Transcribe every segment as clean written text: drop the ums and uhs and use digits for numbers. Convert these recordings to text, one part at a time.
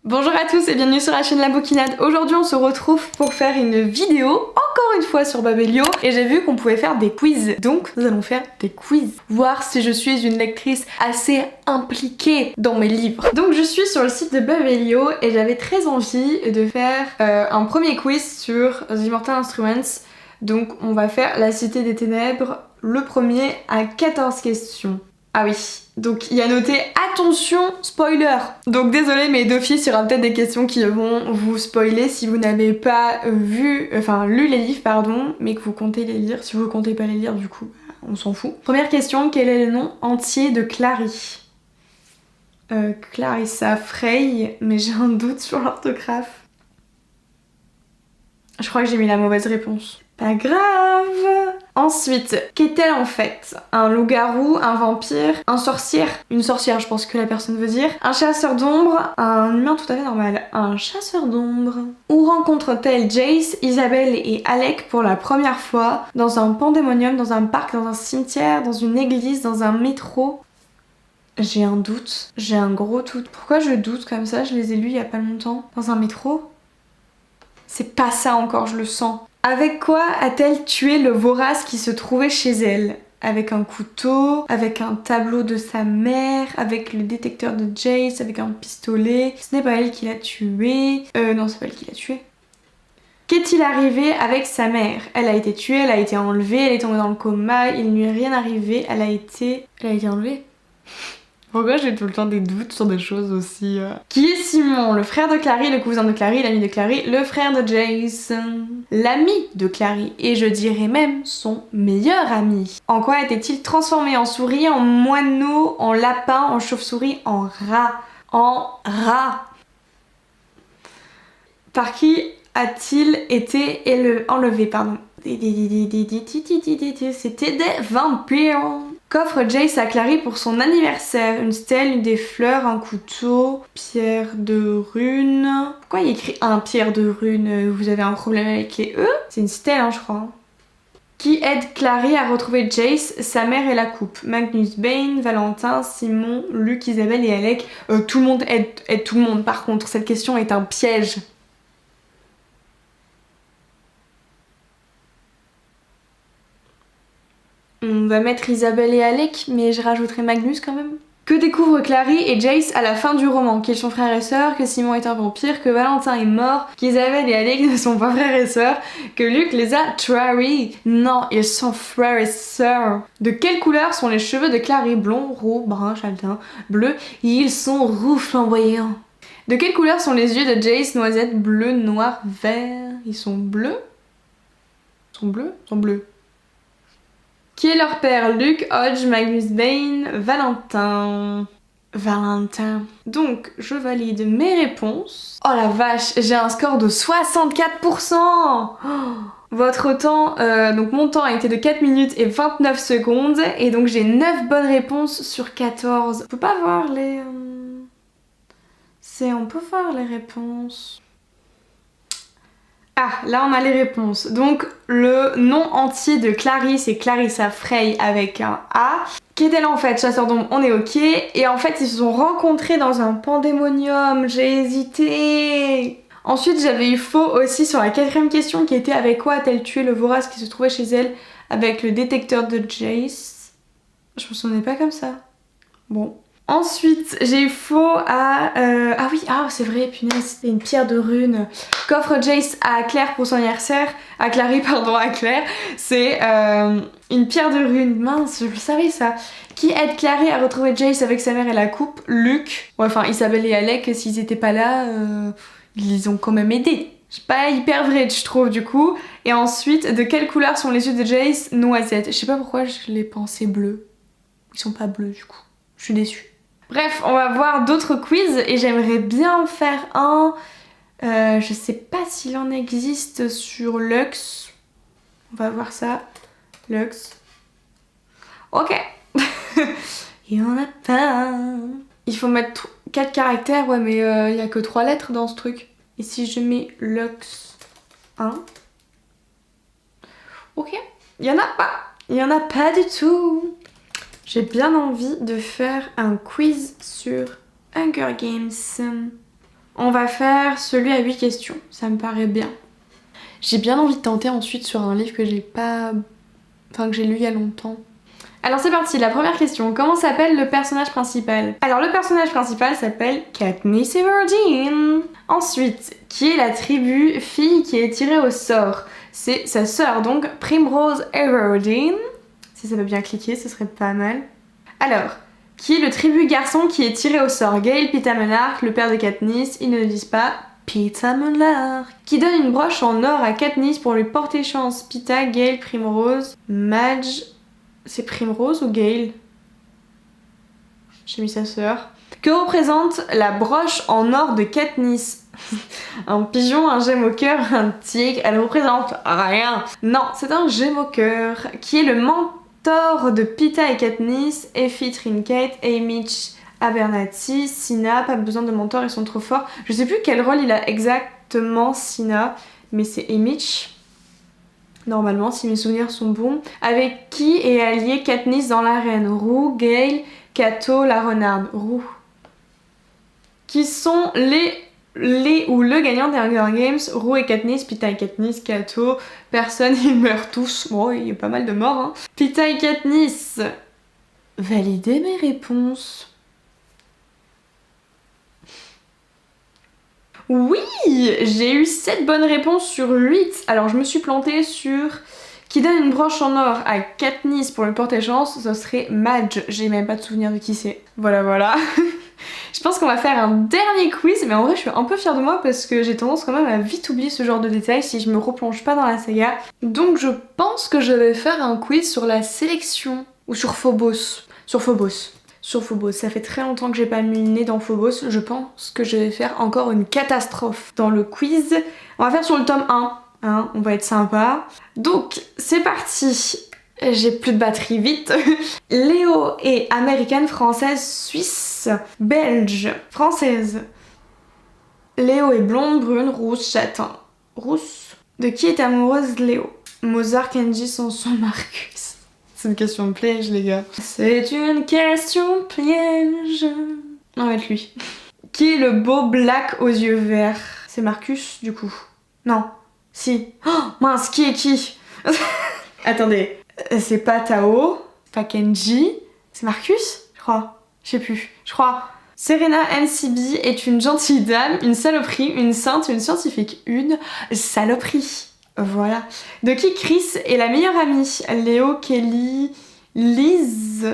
Bonjour à tous et bienvenue sur la chaîne La Bouquinade. Aujourd'hui on se retrouve pour faire une vidéo, encore une fois sur Babelio, et j'ai vu qu'on pouvait faire des quiz. Donc nous allons faire des quiz, voir si je suis une lectrice assez impliquée dans mes livres. Donc je suis sur le site de Babelio et j'avais très envie de faire un premier quiz sur The Immortal Instruments. Donc on va faire La Cité des Ténèbres, le premier à 14 questions. Ah oui, donc il y a noté attention spoiler. Donc désolé mais d'office il y aura peut-être des questions qui vont vous spoiler si vous n'avez pas lu les livres pardon, mais que vous comptez les lire. Si vous comptez pas les lire du coup on s'en fout. Première question, quel est le nom entier de Clary? Clarissa Frey, mais j'ai un doute sur l'orthographe. Je crois que j'ai mis la mauvaise réponse. Pas grave. Ensuite, qu'est-elle en fait? Un loup-garou, un vampire, un sorcière? Une sorcière, je pense que la personne veut dire. Un chasseur d'ombre, un humain tout à fait normal. Un chasseur d'ombre. Où rencontre-t-elle Jace, Isabelle et Alec pour la première fois? Dans un pandémonium, dans un parc, dans un cimetière, dans une église, dans un métro? J'ai un doute. J'ai un gros doute. Pourquoi je doute comme ça? Je les ai lus il y a pas longtemps. Dans un métro? C'est pas ça encore, je le sens. Avec quoi a-t-elle tué le vorace qui se trouvait chez elle? Avec un couteau, avec un tableau de sa mère, avec le détecteur de Jace, avec un pistolet. Ce n'est pas elle qui l'a tué. Non, c'est pas elle qui l'a tué. Qu'est-il arrivé avec sa mère? Elle a été tuée, elle a été enlevée, elle est tombée dans le coma, il ne lui est rien arrivé, elle a été enlevée. Pourquoi j'ai tout le temps des doutes sur des choses aussi Qui est Simon? Le frère de Clary, le cousin de Clary, l'ami de Clary, le frère de Jace, l'ami de Clary, et je dirais même son meilleur ami. En quoi était-il transformé? En souris, en moineau, en lapin, en chauve-souris, en rat? En rat. Par qui a-t-il été enlevé, pardon? C'était des vampires. Qu'offre Jace à Clary pour son anniversaire? Une stèle, des fleurs, un couteau, pierre de rune. Pourquoi il y a écrit un pierre de rune? Vous avez un problème avec les E? C'est une stèle, hein, je crois. Qui aide Clary à retrouver Jace, sa mère et la coupe? Magnus Bane, Valentin, Simon, Luc, Isabelle et Alec. Tout le monde aide tout le monde. Par contre, cette question est un piège. On va mettre Isabelle et Alec, mais je rajouterai Magnus quand même. Que découvrent Clary et Jace à la fin du roman? Qu'ils sont frères et sœurs, que Simon est un vampire, que Valentin est mort, qu'Isabelle et Alec ne sont pas frères et sœurs, que Luc les a trahis. Non, ils sont frères et sœurs. De quelle couleur sont les cheveux de Clary? Blond, roux, brun, châtain, bleu. Ils sont roux flamboyants. De quelle couleur sont les yeux de Jace? Noisette, bleu, noir, vert. Ils sont bleus? Ils sont bleus? Ils sont bleus. Qui est leur père? Luc, Hodge, Magnus Bane, Valentin. Valentin. Donc, je valide mes réponses. Oh la vache, j'ai un score de 64%. Votre temps, donc mon temps a été de 4 minutes et 29 secondes. Et donc j'ai 9 bonnes réponses sur 14. On peut pas voir les... On peut voir les réponses. Ah, là on a les réponses. Donc le nom entier de Clary, c'est Clarissa Frey avec un A. Qu'est-elle en fait? Chasseur d'ombre, on est ok. Et en fait ils se sont rencontrés dans un pandémonium, j'ai hésité. Ensuite j'avais eu faux aussi sur la 4ème question qui était avec quoi a-t-elle tué le vorace qui se trouvait chez elle? Avec le détecteur de Jace. Je me souvenais pas comme ça. Bon. Ensuite, j'ai eu faux à... Ah oui, ah c'est vrai, punaise, c'était une pierre de rune. Qu'offre Jace à Claire pour son anniversaire, à Clary, pardon, à Claire, c'est une pierre de rune. Mince, je le savais ça. Qui aide Clary à retrouver Jace avec sa mère et la coupe? Luc. Ouais, enfin, Isabelle et Alec, s'ils étaient pas là, ils les ont quand même aidés. C'est pas hyper vrai, je trouve, du coup. Et ensuite, de quelle couleur sont les yeux de Jace? Noisette. Je sais pas pourquoi je les pensais bleus. Ils sont pas bleus, du coup. Je suis déçue. Bref, on va voir d'autres quiz et j'aimerais bien en faire un. Je sais pas s'il en existe sur Lux. On va voir ça. Lux. Ok. Il y en a pas. Il faut mettre 4 caractères, ouais, mais il y a que 3 lettres dans ce truc. Et si je mets Lux 1. Ok. Il y en a pas. Il y en a pas du tout. J'ai bien envie de faire un quiz sur Hunger Games. On va faire celui à 8 questions. Ça me paraît bien. J'ai bien envie de tenter ensuite sur un livre que j'ai pas... Enfin, que j'ai lu il y a longtemps. Alors c'est parti, la première question. Comment s'appelle le personnage principal? Alors le personnage principal s'appelle Katniss Everdeen. Ensuite, qui est la tribu fille qui est tirée au sort? C'est sa sœur, donc Primrose Everdeen. Si ça veut bien cliquer, ce serait pas mal. Alors, qui est le tribu garçon qui est tiré au sort? Gale Pitamenarch, le père de Katniss, ils ne le disent pas. Pitamenarch. Qui donne une broche en or à Katniss pour lui porter chance? Pita, Gale, Primrose, Madge... C'est Primrose ou Gale? J'ai mis sa sœur. Que représente la broche en or de Katniss? Un pigeon, un gemme au cœur, un tigre. Elle représente rien. Non, c'est un gemme au cœur. Qui est le mentor de Pita et Katniss? Effie, Trinket, Haymitch, Abernathy, Cinna. Pas besoin de mentor, ils sont trop forts. Je sais plus quel rôle il a exactement, Cinna, mais c'est Haymitch. Normalement, si mes souvenirs sont bons. Avec qui est allié Katniss dans l'arène? Rue, Gale, Cato, la renarde. Rue. Qui sont les ou le gagnant des Hunger Games? Rue et Katniss, Pita et Katniss, Cato. Personne, ils meurent tous. Bon, il y a pas mal de morts, hein. Pita et Katniss. Validez mes réponses. Oui, j'ai eu 7 bonnes réponses sur 8. Alors je me suis plantée sur qui donne une broche en or à Katniss pour lui porter chance, ce serait Madge. J'ai même pas de souvenir de qui c'est. Voilà. Je pense qu'on va faire un dernier quiz, mais en vrai je suis un peu fière de moi parce que j'ai tendance quand même à vite oublier ce genre de détails si je me replonge pas dans la saga. Donc je pense que je vais faire un quiz sur la sélection, ou sur Phobos. Sur Phobos, ça fait très longtemps que j'ai pas mis le nez dans Phobos, je pense que je vais faire encore une catastrophe dans le quiz. On va faire sur le tome 1, hein, on va être sympa. Donc, c'est parti. J'ai plus de batterie, vite. Léo est américaine, française, suisse, belge, française. Léo est blonde, brune, rousse, châtain. Rousse. De qui est amoureuse Léo? Mozart, Kenji, Sanson, Marcus. C'est une question piège, les gars. C'est une question piège. On va être lui. Qui est le beau black aux yeux verts? C'est Marcus, du coup. Non. Si. Oh, mince, qui est qui? Attendez. C'est pas Tao, pas Kenji. C'est Marcus? Je crois. Je sais plus. Je crois. Serena NCB est une gentille dame, une saloperie, une sainte, une scientifique. Une saloperie. Voilà. De qui Chris est la meilleure amie? Léo, Kelly, Liz,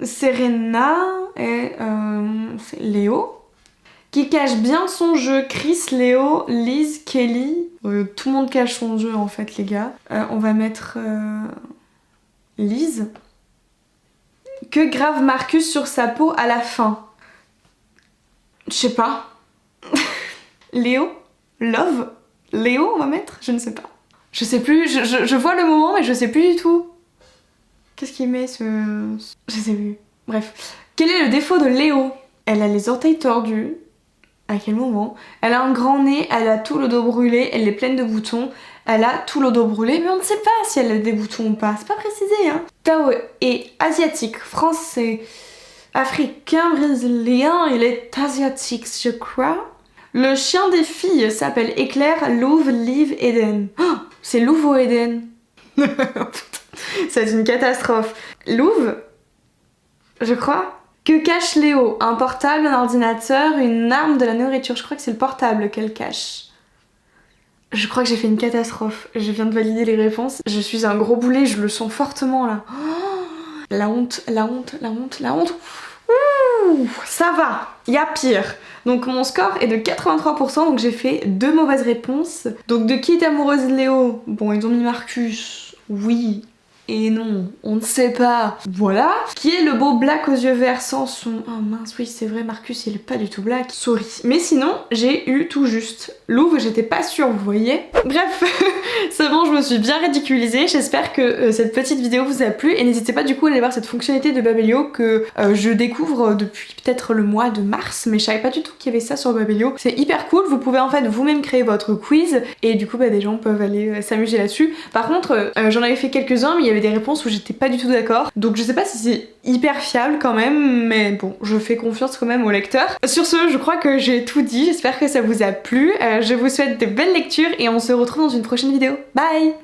Serena et c'est Léo. Qui cache bien son jeu? Chris, Léo, Liz, Kelly. Tout le monde cache son jeu en fait les gars. On va mettre Liz. Que grave Marcus sur sa peau à la fin? Je sais pas. Léo? Love? Léo on va mettre? Je ne sais pas. Je sais plus, je vois le moment mais je sais plus du tout. Qu'est-ce qu'il met ce... Je sais plus. Bref. Quel est le défaut de Léo? Elle a les orteils tordus. À quel moment? Elle a un grand nez, elle a tout le dos brûlé, elle est pleine de boutons. Elle a tout le dos brûlé, mais on ne sait pas si elle a des boutons ou pas. C'est pas précisé, hein. Tao est asiatique, français, africain, brésilien. Il est asiatique, je crois. Le chien des filles s'appelle Éclair, Louve, Liv, Eden. Oh, c'est Louve ou Eden? C'est une catastrophe. Louve, je crois. Que cache Léo? Un portable, un ordinateur, une arme, de la nourriture. Je crois que c'est le portable qu'elle cache. Je crois que j'ai fait une catastrophe. Je viens de valider les réponses. Je suis un gros boulet, je le sens fortement là. Oh, la honte. Ouh, ça va, il y a pire. Donc mon score est de 83%, donc j'ai fait 2 mauvaises réponses. Donc de qui est amoureuse Léo? Bon, ils ont mis Marcus, oui. et non, on ne sait pas. Voilà. Qui est le beau black aux yeux verts sans son... Oh mince, oui c'est vrai, Marcus il est pas du tout black. Sorry. Mais sinon, j'ai eu tout juste. Louvre, j'étais pas sûre, vous voyez. Bref, c'est bon, je me suis bien ridiculisée. J'espère que cette petite vidéo vous a plu et n'hésitez pas du coup à aller voir cette fonctionnalité de Babelio que je découvre depuis peut-être le mois de mars, mais je savais pas du tout qu'il y avait ça sur Babelio. C'est hyper cool, vous pouvez en fait vous-même créer votre quiz et du coup bah, des gens peuvent aller s'amuser là-dessus. Par contre, j'en avais fait quelques-uns mais il y avait des réponses où j'étais pas du tout d'accord. Donc je sais pas si c'est hyper fiable quand même, mais bon, je fais confiance quand même au lecteur. Sur ce, je crois que j'ai tout dit, j'espère que ça vous a plu. Je vous souhaite de belles lectures et on se retrouve dans une prochaine vidéo. Bye!